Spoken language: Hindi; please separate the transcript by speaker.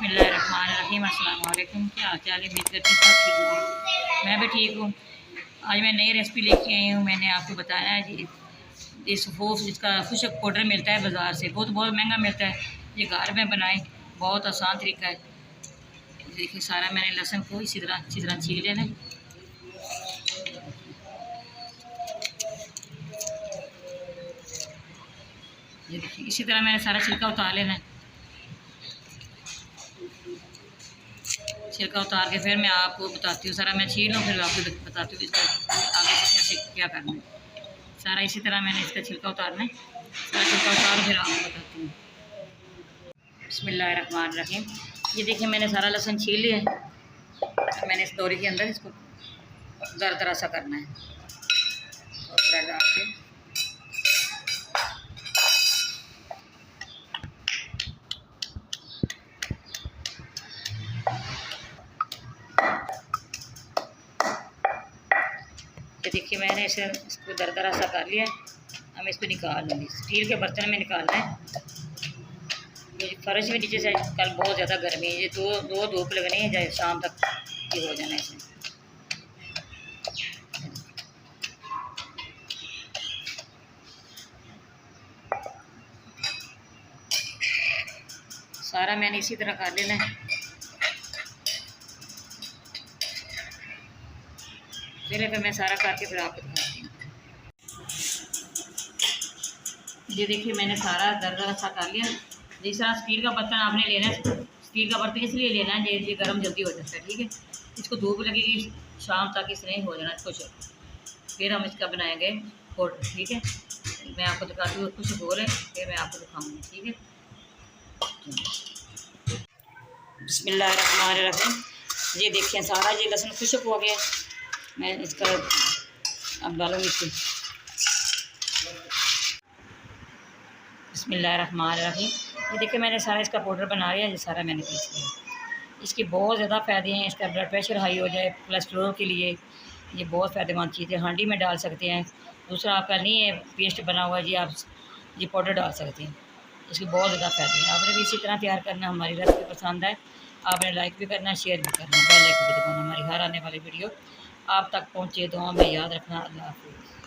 Speaker 1: बिस्मिल्लाहिर्रहमानिर्रहीम। अस्सलाम वालेकुम। क्या हाल चाल है? उम्मीद करती हूँ सब ठीक होंगे। मैं भी ठीक हूँ। आज मैं नई रेसिपी लेके आई हूँ। मैंने आपको बताया है जी, ये सफ़ूफ जिसका खुशक पाउडर मिलता है बाज़ार से, बहुत महंगा मिलता है। ये घर में बनाए, बहुत आसान तरीका है। देखिए सारा मैंने लहसुन को इसी तरह अच्छी तरह छील लेना है। ये देखिए इसी तरह मैंने सारा छिलका उतार लेना है। छिलका उतार के फिर मैं आपको बताती हूँ, सारा मैं छील लूँ फिर आपको बताती हूँ इसका आगे से कैसे क्या करना है। सारा इसी तरह मैंने इसका छिलका उतारना है। सारा छिलका उतार फिर आपको बताती हूँ। बिस्मिल्लाहिर्रहमानिर्रहीम। ये देखिए मैंने सारा लहसुन छील लिया है। मैंने इस दौरी के अंदर इसको दरदरा सा करना है और डाल के देखिए मैंने इसको दरदरा सा कर लिया है। अब इसको निकाल लूँगी, स्टील के बर्तन में निकालना है। ये फर्श में नीचे से कल बहुत ज़्यादा गर्मी है, ये दो धूप लगनी है चाहे शाम तक ये हो जाना है इसमें। सारा मैंने इसी तरह कर लेना है। फिर मैं सारा करके फिर आपको दिखाती हूँ। ये देखिए मैंने सारा दरदरा सा कर लिया। जिस तरह स्टील का बर्तन आपने लेना है, स्टील का बर्तन इसलिए लेना है ये गर्म जल्दी हो जाता है, ठीक है। इसको धूप लगेगी शाम तक इसने हो जाना कुछ, फिर हम इसका बनाएंगे पाउडर, ठीक है। मैं आपको दिखाती हूँ कुछ हो रहे फिर मैं आपको दिखाऊँगी, ठीक है। बिस्मिल्लाहिर्रहमानिर्रहीम। ये देखिए सारा ये लहसुन खुशक हो गया। मैं इसका अब डालूँगी इसको। बिस्मिल्लाहिर्रहमानिर्रहीम। ये देखिए मैंने सारा इसका पाउडर बना लिया। ये सारा मैंने पीस लिया। इसके बहुत ज़्यादा फ़ायदे हैं। इसका ब्लड प्रेशर हाई हो जाए, कोलेस्ट्रॉल के लिए ये बहुत फ़ायदेमंद चीज़ है। हांडी में डाल सकते हैं। दूसरा आपका नहीं है पेस्ट बना हुआ जी, आप ये पाउडर डाल सकते हैं। इसके बहुत ज़्यादा फ़ायदे हैं। आपने भी इसी तरह तैयार करना। हमारी रेसिपी पसंद आए आपने लाइक भी करना, शेयर भी करना, बेल आइकन भी दबाना। हमारी हर आने वाली वीडियो आप तक पहुँचे। दुआ में याद रखना। अल्लाह हाफ़िज़।